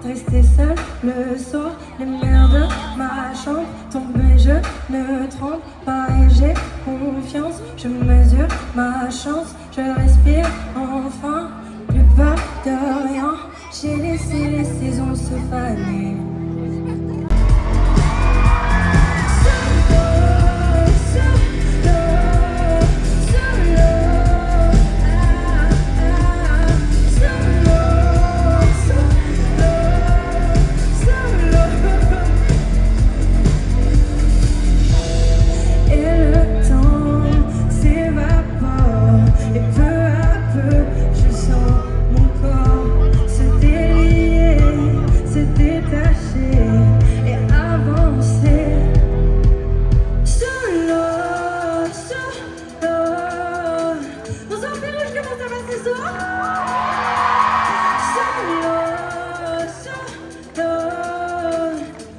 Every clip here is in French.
rester seul le soir. Les murs de ma chambre tombent mais je ne tremble pas et j'ai confiance. Je mesure ma chance, je respire enfin. Plus peur de rien, j'ai laissé les saisons se faner.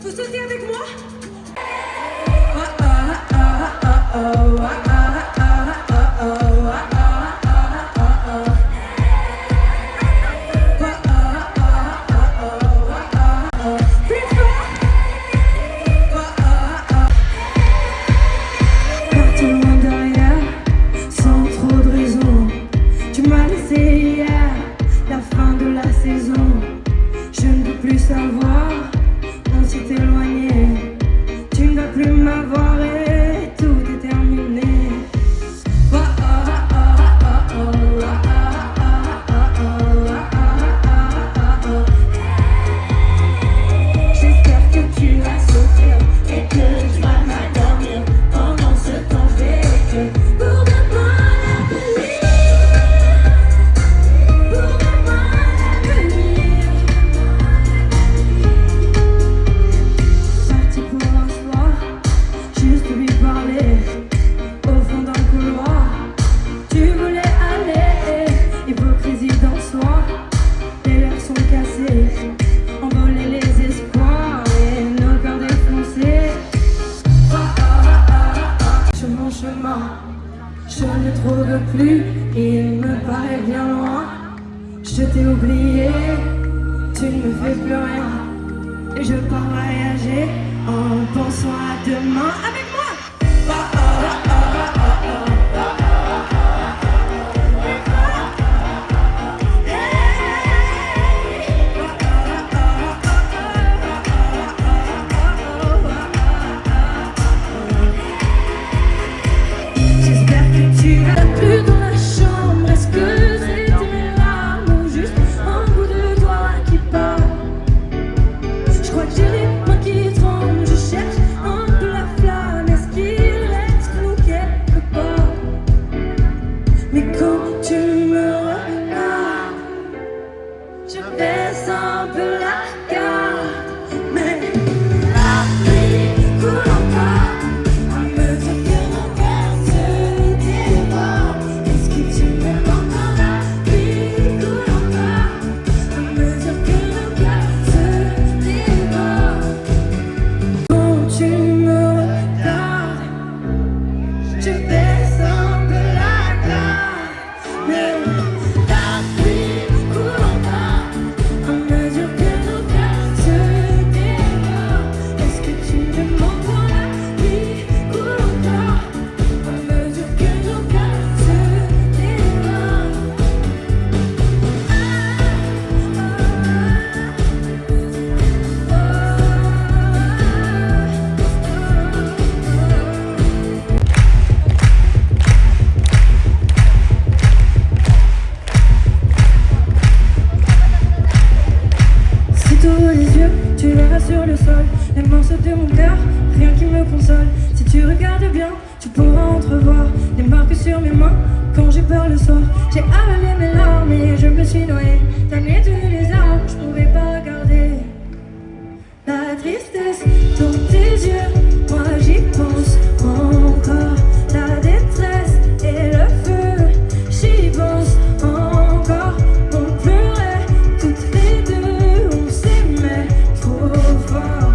Vous sautez avec moi? Partir loin derrière, sans trop de raison. Tu m'as laissé hier, la fin de la saison. Je ne veux plus savoir, on s'est éloigné. Tu ne vas plus m'avoir et tout est terminé. J'espère que tu vas sortir et que tu vas m'endormir. Pendant ce temps, je vais écrire pour demain l'avenir. Pour demain l'avenir. Parti pour un soir, juste lui parler. Au fond d'un couloir, tu voulais aller. Hypocrisie dans soi, les lèvres sont cassées. Envoler les espoirs et nos cœurs défoncés. Sur mon chemin, je ne trouve plus, il me paraît bien loin. Je t'ai oublié, tu ne me fais plus rien. Et je pars voyager en pensant à demain avec moi. J'espère que tu vas plus dans la chambre. Est-ce que c'était mes larmes ou juste un bout de toi qui part? Je crois que j'ai les mains qui tremblent. Je cherche un peu la flamme. Est-ce qu'il reste nous quelque part? Mais quand tu me regardes, je baisse un peu la garde. Mais la pluie coule encore. À me dire que mon cœur se dévore. Est-ce que tu m'aimes encore? La pluie coule encore. À me dire que mon cœur se dévore. Quand tu me regardes, je baisse un peu la garde. Mais la pluie coule encore. À me dire que mon cœur se dévore. Est-ce que tu m'aimes encore? La pluie coule encore. À me dire que mon cœur se dévore. Si tu ouvres les yeux, tu verras sur le sol les morceaux de mon cœur, rien qui me console. Si tu regardes bien, tu pourras entrevoir les marques sur mes mains quand j'ai peur le soir. J'ai avalé mes larmes et je me suis noyée. Ta nuit tenu les armes, je pouvais pas regarder. La tristesse dans tes yeux, moi j'y pense encore. La détresse et le feu, j'y pense encore. On pleurait toutes les deux, on s'aimait trop fort.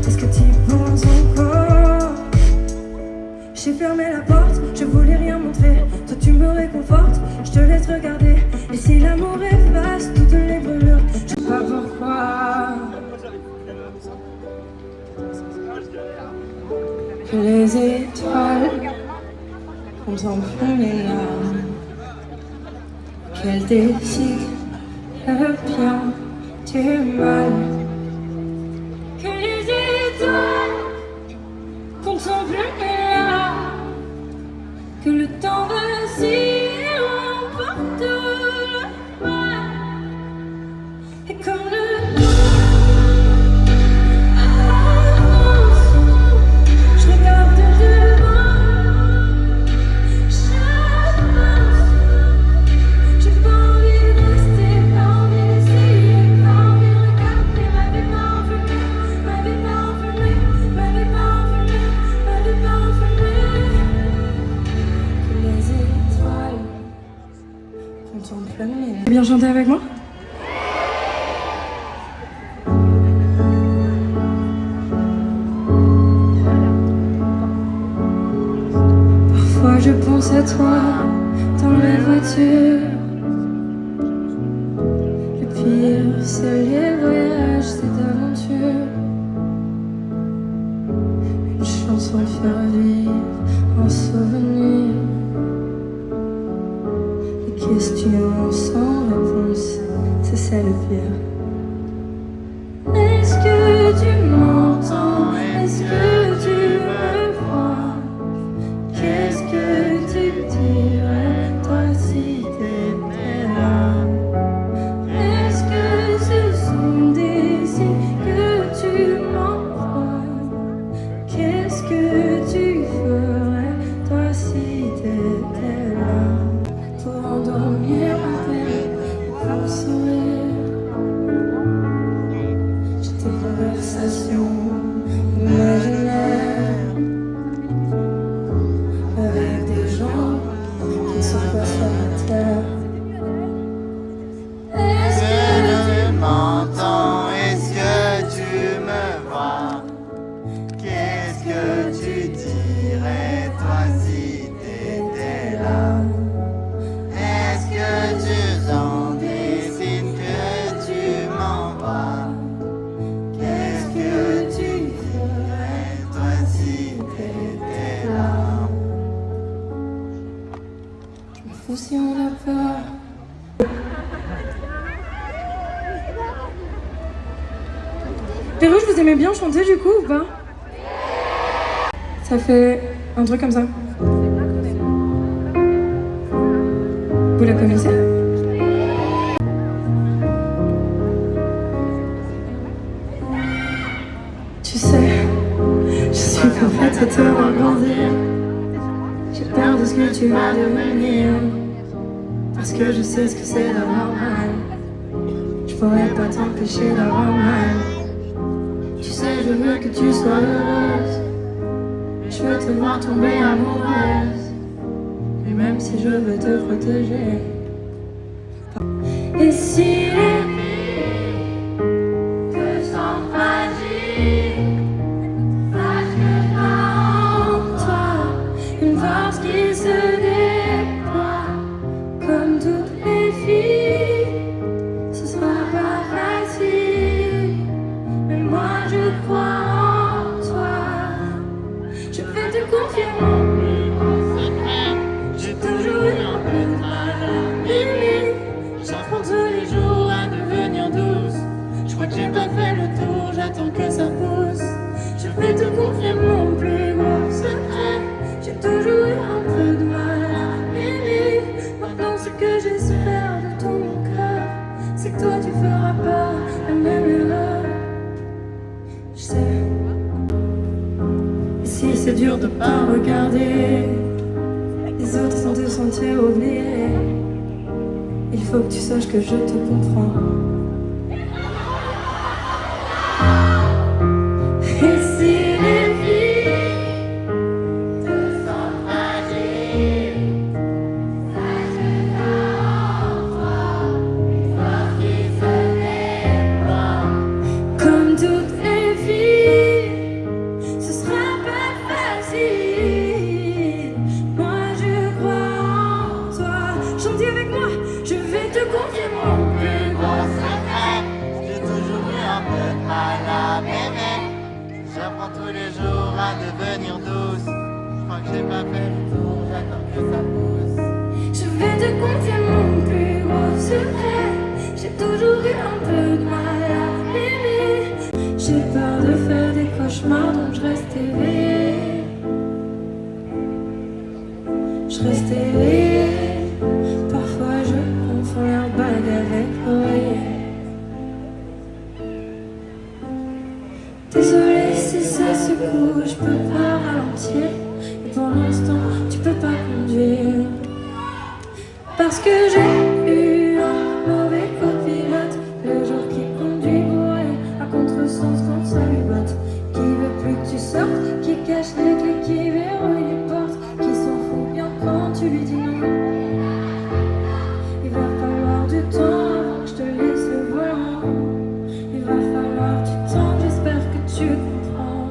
Est-ce que tu y penses encore? J'ai fermé la porte, je voulais rien montrer. Toi tu me réconfortes, je te laisse regarder. Et si l'amour efface décide le bien du mal. Que les étoiles contemplent mes larmes, que le temps vacille emporte le mal. Et comme le temps avance, je regarde devant, j'avance. J'ai pas envie de rester, pas envie d'essayer, pas envie de regarder ma vie pas enfumée, ma vie pas enfumée, ma vie pas enfumée, ma vie pas enfumée. Que les étoiles contemplent mes... Bien chanter avec moi? Parfois je pense à toi dans les voitures. Le pire, c'est les voyages, c'est d'aventure. Une chanson faire vivre un souvenir. Les questions sans réponse, c'est ça le pire. Est-ce que tu m'entends? Est-ce que tu me vois? Qu'est-ce que tu dirais, toi, si t'étais là? Est-ce que ce sont des signes que tu m'envoies? Qu'est-ce que tu ferais, toi, si t'étais là? Pour endormir ma peine, pour sourire. J'ai tes conversations imaginaires avec des gens qui ne sont pas sur la terre. Est-ce que Tu m'entends? Est-ce que tu me vois? Qu'est-ce que tu dirais, toi, si t'étais là? Est-ce que tu sens des signes que tu m'envoies? Qu'est-ce que tu ferais, toi, si t'étais là? je m'en fous si on a peur? Péro, je vous aimais bien chanter du coup ou pas? Ça fait un truc comme ça. Vous la connaissez? Tu sais, je suis pas prête à te voir grandir. J'ai peur de ce que tu vas devenir, parce que je sais ce que c'est d'avoir mal. Je pourrais pas t'empêcher d'avoir mal. Tu sais, je veux que tu sois heureuse. Je veux te voir tomber amoureuse. Et même si je veux te protéger. Et si les filles te sentent fragiles, sache que t'as en toi une force qui se déploie. Comme toutes les filles, ce sera pas facile, mais moi je crois en toi. Je vais te confier mon plus grand secret. J'ai toujours eu un peu de mal à m'aimer. J'apprends tous les jours à devenir douce. Je crois que j'ai pas fait le tour, j'attends que ça pousse. Je vais te confier mon plus grand secret. J'ai toujours eu un peu de mal à m'aimer. Maintenant ce que j'espère de tout mon cœur, c'est que toi tu feras pas la même erreur. Je sais. Et si c'est dur de pas regarder les autres sans te sentir oublié, il faut que tu saches que je te comprends. Et si les filles te sentent fragiles, sache que t'as en toi une force qui se déploie. Comme toutes les filles, ce sera pas facile. Moi je crois en toi. Chantez avec moi. Je vais te confier mon plus grand secret. J'ai toujours eu un peu de mal à m'aimer. J'apprends tous les jours à devenir douce. Je crois que j'ai pas fait le tour, j'attends que ça pousse. Je vais te confier mon plus gros secret. rassurer. J'ai toujours eu un peu de mal à l'aimer. J'ai peur de faire des cauchemars, donc je reste éveillée. Je reste éveillée. Parfois je confonds l'airbag avec l'oreiller. Désolée si ça secoue, je peux pas ralentir. Et pour l'instant, tu peux pas conduire. Parce que j'ai eu un mauvais copilote. Le jour qui conduit bourré à contresens quand ça lui botte. Qui veut plus que tu sortes, qui cache les clés, qui verrouille les portes. Qui s'en fout bien quand tu lui dis non. Il va falloir du temps avant que je te laisse le volant. Il va falloir du temps, j'espère que tu comprends.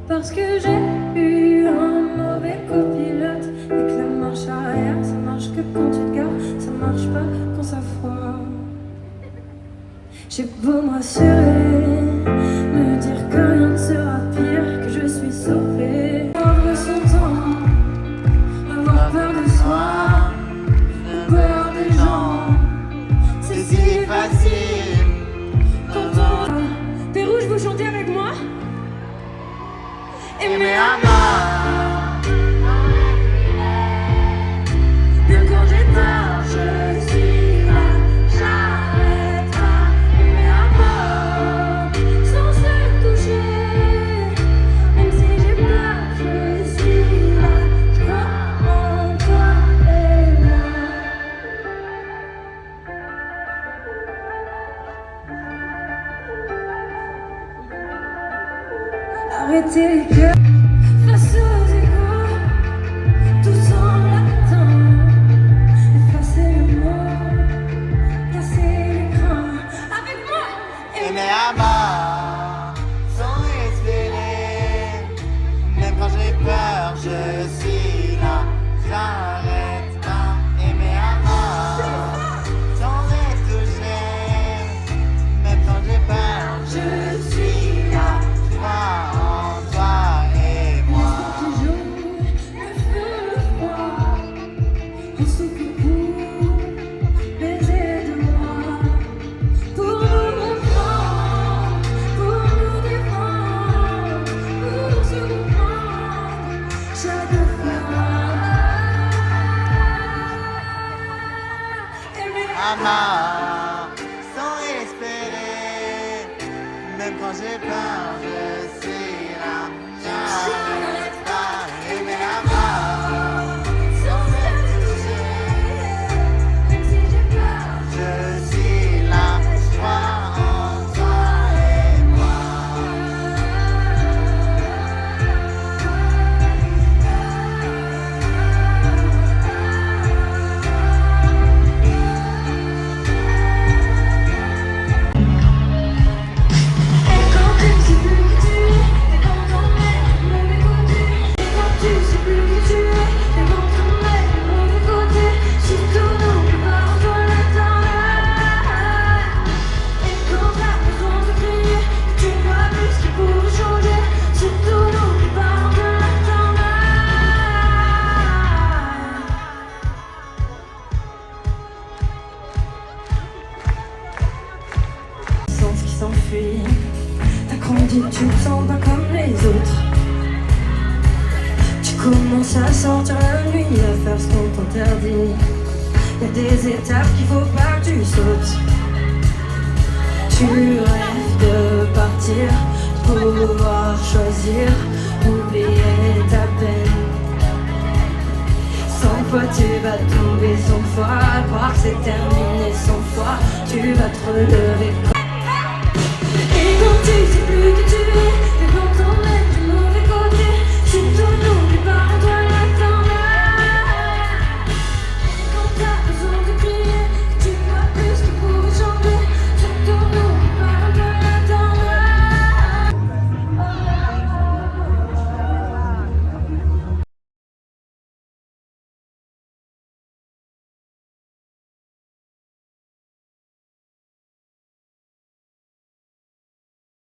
Parce que j'ai eu un mauvais copilote. Et que la marche arrière, ça marche que quand tu te gares. Ça marche pas quand ça foire. J'ai beau me rassurer, me dire que rien ne sera pire, que je suis sauvée. Prendre son temps, avoir peur de soi, peur des gens. C'est si facile. Quand on... Pérou, je veux chanter avec moi? Aimer à mort. Même quand j'ai tort, je suis là, j'arrête pas. Aimer à mort, sans se toucher. Même si j'ai peur, je suis là, je crois en toi et moi. Arrêtez les cœurs face aux égaux, tout semble atteint. Effacer le mot, casser l'écran. Avec moi, Aimer à mort, sans espérer. Même quand j'ai peur, je suis là, j'arrête pas. Aimer à mort, sans être touché. Même quand j'ai peur, je suis là, je crois en toi et moi. l'espoir qui joue, le feu, le froid. Un souffle court, baiser de moi. Pour nous comprendre, pour nous défendre, pour se comprendre. Chaque fois, aimer À mort, sans espérer. Même quand j'ai peur, je suis là, j'arrête pas. Aimer à mort, sans se toucher. Même si j'ai peur, je suis là, je crois en toi et moi. Et quand tu sais plus qui tu es, et quand on est mauvais côté. Et quand tu sais plus qui tu es, et quand on est mauvais côté. Surtout n'oublie pas en toi l'éternel. Et quand t'as besoin de crier, que tu vois plus ce qui pourrait changer. Surtout n'oublie pas en toi l'éternel. Sens qui s'enfuit. T'as grandi, tu te sens pas comme les autres. Tu commences à sortir la nuit, à faire ce qu'on t'interdit. Y'a des étapes qu'il faut pas que tu sautes. Tu rêves de partir, de pouvoir choisir, oublier ta peine. Sans foi tu vas tomber, sans foi croire que c'est terminé, sans foi tu vas te relever.